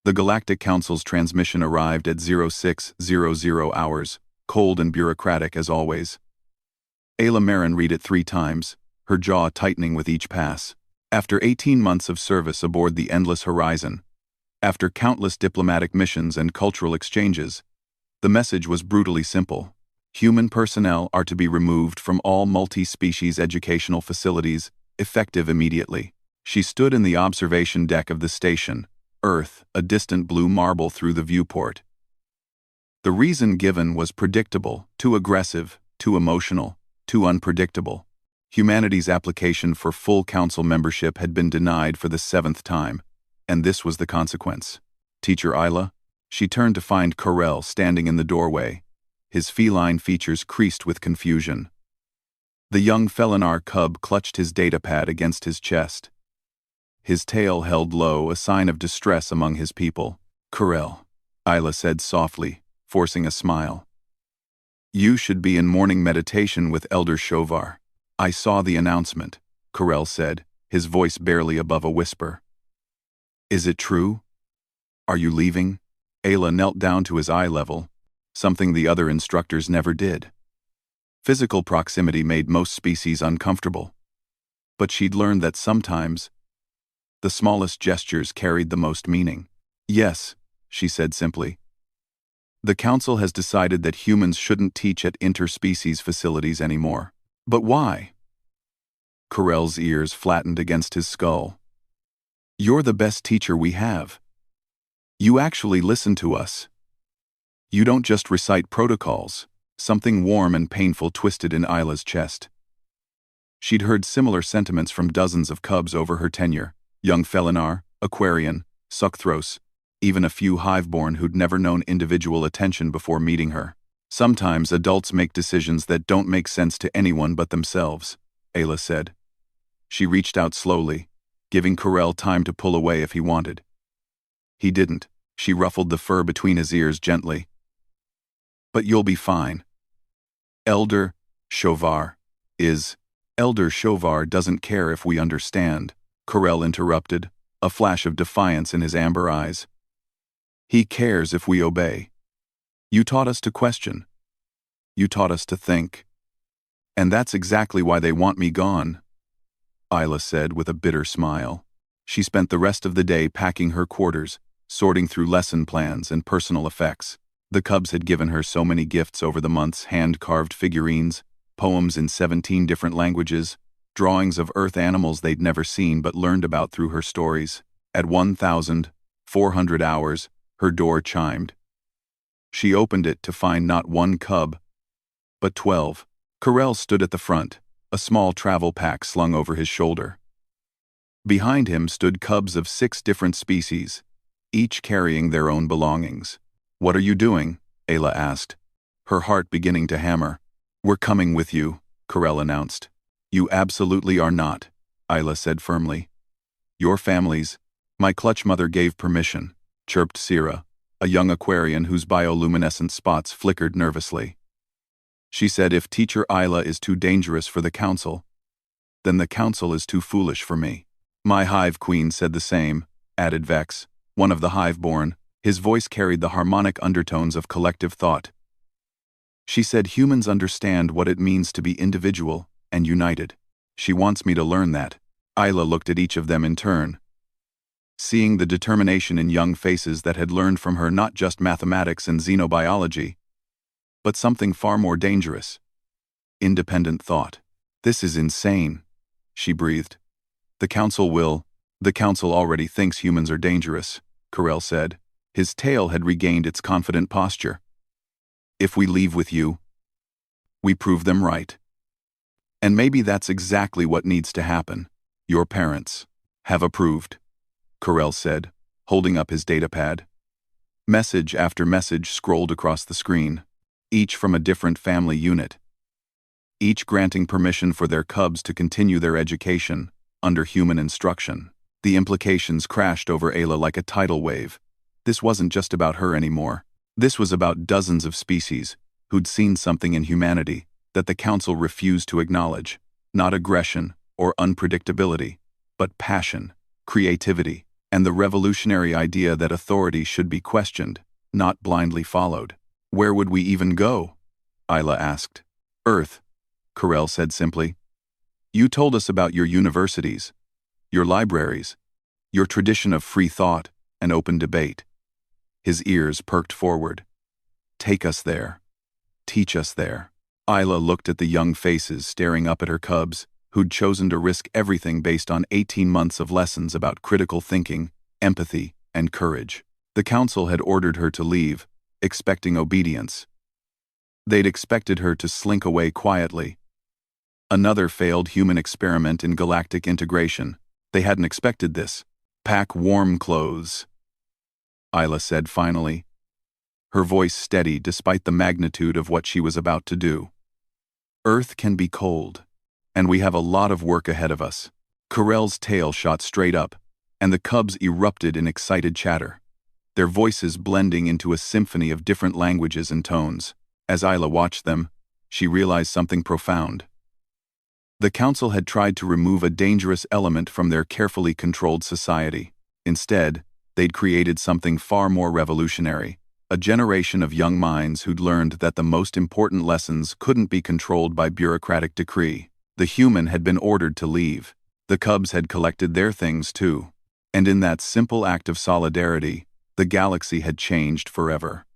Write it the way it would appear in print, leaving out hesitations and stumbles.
The Galactic Council's transmission arrived at 0600 hours, cold and bureaucratic as always. Ayla Marin read it 3 times, her jaw tightening with each pass. After 18 months of service aboard the Endless Horizon, after countless diplomatic missions and cultural exchanges, the message was brutally simple. Human personnel are to be removed from all multi-species educational facilities, effective immediately. She stood in the observation deck of the station, Earth, a distant blue marble through the viewport. The reason given was predictable, too aggressive, too emotional, too unpredictable. Humanity's application for full council membership had been denied for the 7th time, and this was the consequence. Teacher Ayla? She turned to find Corell standing in the doorway, his feline features creased with confusion. The young Felinar cub clutched his datapad against his chest. His tail held low, a sign of distress among his people. Corell, Ayla said softly, forcing a smile. You should be in morning meditation with Elder Shovar. I saw the announcement, Corell said, his voice barely above a whisper. Is it true? Are you leaving? Ayla knelt down to his eye level, something the other instructors never did. Physical proximity made most species uncomfortable. But she'd learned that sometimes, the smallest gestures carried the most meaning. Yes, she said simply. The Council has decided that humans shouldn't teach at interspecies facilities anymore. But why? Corell's ears flattened against his skull. You're the best teacher we have. You actually listen to us. You don't just recite protocols. Something warm and painful twisted in Ayla's chest. She'd heard similar sentiments from dozens of cubs over her tenure. Young Felinar, Aquarian, Sucthros, even a few Hiveborn who'd never known individual attention before meeting her. Sometimes adults make decisions that don't make sense to anyone but themselves, Ayla said. She reached out slowly, giving Corell time to pull away if he wanted. He didn't. She ruffled the fur between his ears gently. But you'll be fine. Elder Shovar Elder Shovar doesn't care if we understand, Corell interrupted, a flash of defiance in his amber eyes. He cares if we obey. You taught us to question. You taught us to think. And that's exactly why they want me gone, Ayla said with a bitter smile. She spent the rest of the day packing her quarters, sorting through lesson plans and personal effects. The cubs had given her so many gifts over the months: hand-carved figurines, poems in 17 different languages, drawings of Earth animals they'd never seen but learned about through her stories. At 1,400 hours, her door chimed. She opened it to find not 1 cub, but 12. Corell stood at the front, a small travel pack slung over his shoulder. Behind him stood cubs of 6 different species, each carrying their own belongings. What are you doing? Ayla asked, her heart beginning to hammer. We're coming with you, Corell announced. You absolutely are not, Ayla said firmly. Your families. My clutch mother gave permission, chirped Sira, a young Aquarian whose bioluminescent spots flickered nervously. She said if Teacher Ayla is too dangerous for the Council, then the Council is too foolish for me. My Hive Queen said the same, added Vex, one of the Hiveborn. His voice carried the harmonic undertones of collective thought. She said humans understand what it means to be individual and united. She wants me to learn that. Ayla looked at each of them in turn, seeing the determination in young faces that had learned from her not just mathematics and xenobiology, but something far more dangerous: independent thought. This is insane, she breathed. The Council already thinks humans are dangerous, Corell said. His tail had regained its confident posture. If we leave with you, we prove them right. And maybe that's exactly what needs to happen. Your parents have approved, Corell said, holding up his datapad. Message after message scrolled across the screen, each from a different family unit, each granting permission for their cubs to continue their education under human instruction. The implications crashed over Ayla like a tidal wave. This wasn't just about her anymore. This was about dozens of species who'd seen something in humanity that the Council refused to acknowledge. Not aggression or unpredictability, but passion, creativity, and the revolutionary idea that authority should be questioned, not blindly followed. Where would we even go? Isla asked. Earth, Corell said simply. You told us about your universities, your libraries, your tradition of free thought and open debate. His ears perked forward. Take us there. Teach us there. Isla looked at the young faces staring up at her cubs, who'd chosen to risk everything based on 18 months of lessons about critical thinking, empathy, and courage. The council had ordered her to leave, expecting obedience. They'd expected her to slink away quietly. Another failed human experiment in galactic integration. They hadn't expected this. Pack warm clothes, Isla said finally, her voice steady despite the magnitude of what she was about to do. Earth can be cold, and we have a lot of work ahead of us. Corell's tail shot straight up, and the cubs erupted in excited chatter, their voices blending into a symphony of different languages and tones. As Isla watched them, she realized something profound. The council had tried to remove a dangerous element from their carefully controlled society. Instead, they'd created something far more revolutionary, a generation of young minds who'd learned that the most important lessons couldn't be controlled by bureaucratic decree. The human had been ordered to leave. The cubs had collected their things too. And in that simple act of solidarity, the galaxy had changed forever.